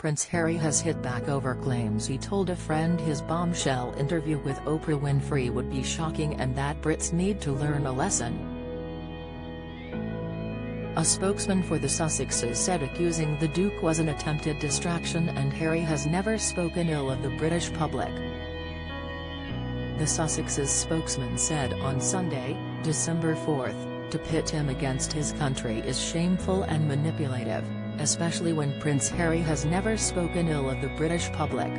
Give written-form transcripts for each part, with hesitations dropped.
Prince Harry has hit back over claims he told a friend his bombshell interview with Oprah Winfrey would be shocking and that Brits need to learn a lesson. A spokesman for the Sussexes said accusing the Duke was an attempted distraction and Harry has never spoken ill of the British public. The Sussexes spokesman said on Sunday, December 4, to pit him against his country is shameful and manipulative, especially when Prince Harry has never spoken ill of the British public.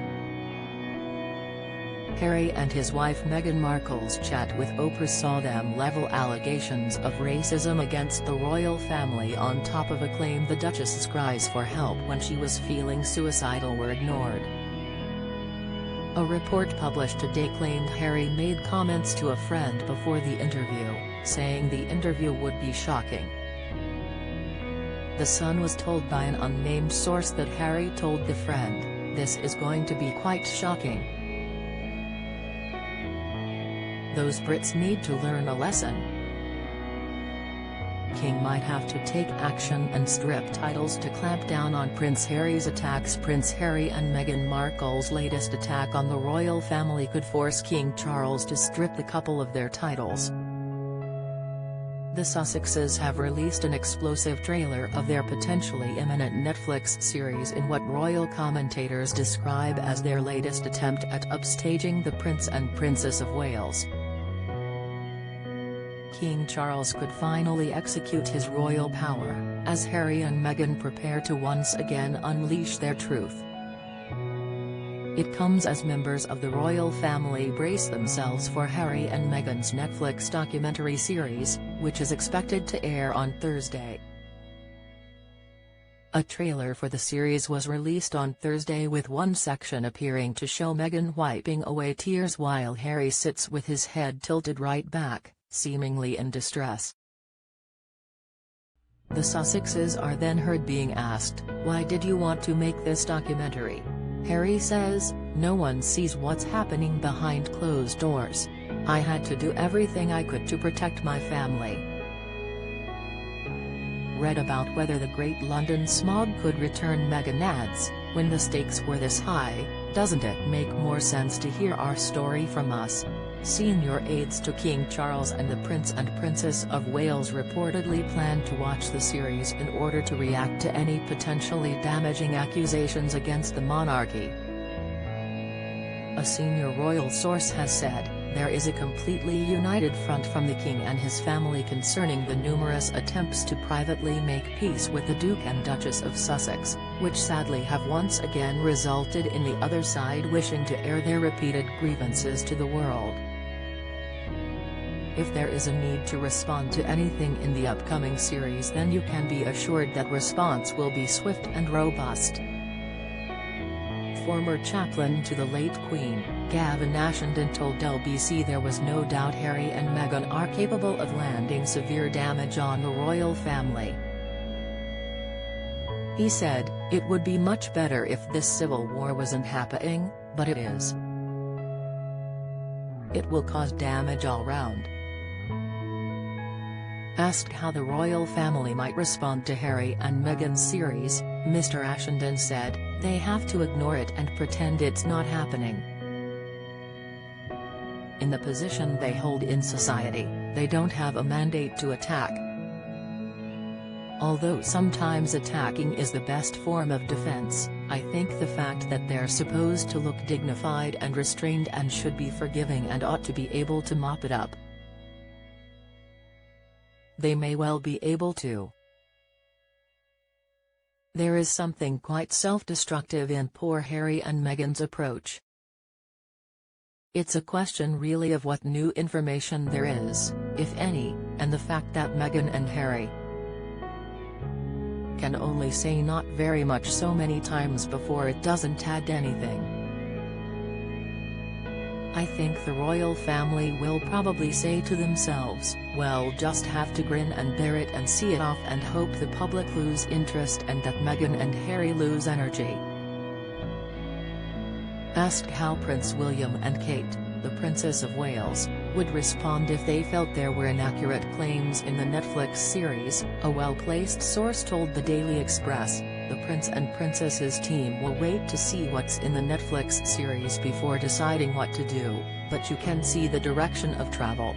Harry and his wife Meghan Markle's chat with Oprah saw them level allegations of racism against the royal family on top of a claim the Duchess's cries for help when she was feeling suicidal were ignored. A report published today claimed Harry made comments to a friend before the interview, saying the interview would be shocking. The Sun was told by an unnamed source that Harry told the friend, "This is going to be quite shocking. Those Brits need to learn a lesson. King might have to take action and strip titles to clamp down on Prince Harry's attacks." Prince Harry and Meghan Markle's latest attack on the royal family could force King Charles to strip the couple of their titles. The Sussexes have released an explosive trailer of their potentially imminent Netflix series in what royal commentators describe as their latest attempt at upstaging the Prince and Princess of Wales. King Charles could finally execute his royal power, as Harry and Meghan prepare to once again unleash their truth. It comes as members of the royal family brace themselves for Harry and Meghan's Netflix documentary series, which is expected to air on Thursday. A trailer for the series was released on Thursday with one section appearing to show Meghan wiping away tears while Harry sits with his head tilted right back, seemingly in distress. The Sussexes are then heard being asked, "Why did you want to make this documentary?" Harry says, "No one sees what's happening behind closed doors. I had to do everything I could to protect my family." Read about whether the Great London Smog could return. Meghan adds, "When the stakes were this high, doesn't it make more sense to hear our story from us?" Senior aides to King Charles and the Prince and Princess of Wales reportedly plan to watch the series in order to react to any potentially damaging accusations against the monarchy. A senior royal source has said, "There is a completely united front from the King and his family concerning the numerous attempts to privately make peace with the Duke and Duchess of Sussex, which sadly have once again resulted in the other side wishing to air their repeated grievances to the world. If there is a need to respond to anything in the upcoming series, then you can be assured that response will be swift and robust." Former chaplain to the late Queen, Gavin Ashenden told LBC there was no doubt Harry and Meghan are capable of landing severe damage on the royal family. He said, "It would be much better if this civil war wasn't happening, but it is. It will cause damage all round." Asked how the royal family might respond to Harry and Meghan's series, Mr. Ashenden said, "They have to ignore it and pretend it's not happening. In the position they hold in society, they don't have a mandate to attack. Although sometimes attacking is the best form of defense, I think the fact that they're supposed to look dignified and restrained and should be forgiving and ought to be able to mop it up. They may well be able to. There is something quite self-destructive in poor Harry and Meghan's approach. It's a question really of what new information there is, if any, and the fact that Meghan and Harry can only say not very much so many times before it doesn't add anything. I think the royal family will probably say to themselves, well, just have to grin and bear it and see it off and hope the public lose interest and that Meghan and Harry lose energy." Asked how Prince William and Kate, the Princess of Wales, would respond if they felt there were inaccurate claims in the Netflix series, a well-placed source told the Daily Express, The Prince and Princess's team will wait to see what's in the Netflix series before deciding what to do, but you can see the direction of travel.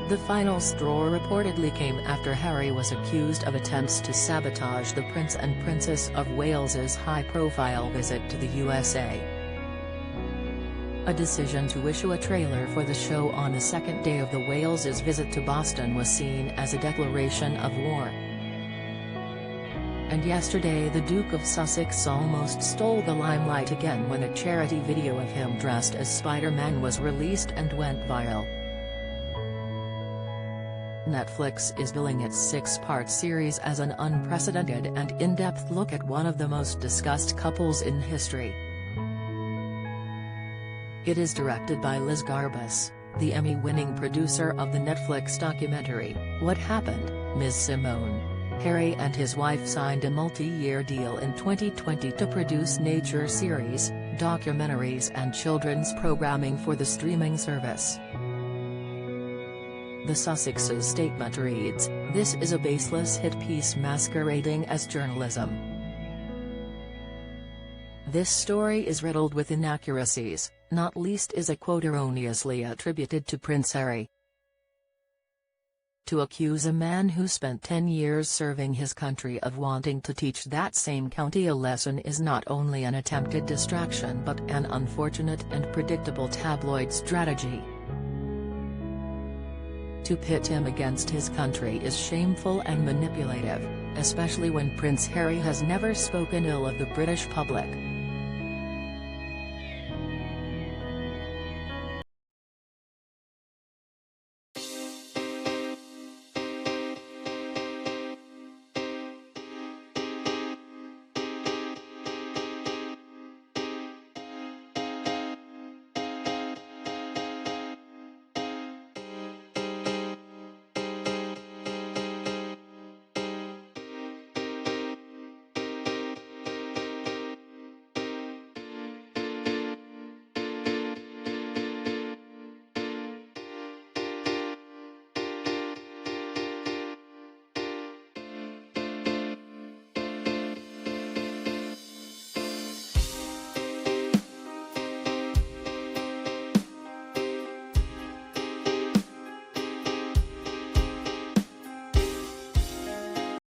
The final straw reportedly came after Harry was accused of attempts to sabotage the Prince and Princess of Wales's high-profile visit to the USA. A decision to issue a trailer for the show on the second day of the Wales's visit to Boston was seen as a declaration of war. And yesterday the Duke of Sussex almost stole the limelight again when a charity video of him dressed as Spider-Man was released and went viral. Netflix is billing its 6-part series as an unprecedented and in-depth look at one of the most discussed couples in history. It is directed by Liz Garbus, the Emmy-winning producer of the Netflix documentary, What Happened, Ms. Simone. Harry and his wife signed a multi-year deal in 2020 to produce nature series, documentaries and children's programming for the streaming service. The Sussexes' statement reads, "This is a baseless hit piece masquerading as journalism. This story is riddled with inaccuracies, not least is a quote erroneously attributed to Prince Harry. To accuse a man who spent 10 years serving his country of wanting to teach that same county a lesson is not only an attempted distraction but an unfortunate and predictable tabloid strategy. To pit him against his country is shameful and manipulative, especially when Prince Harry has never spoken ill of the British public.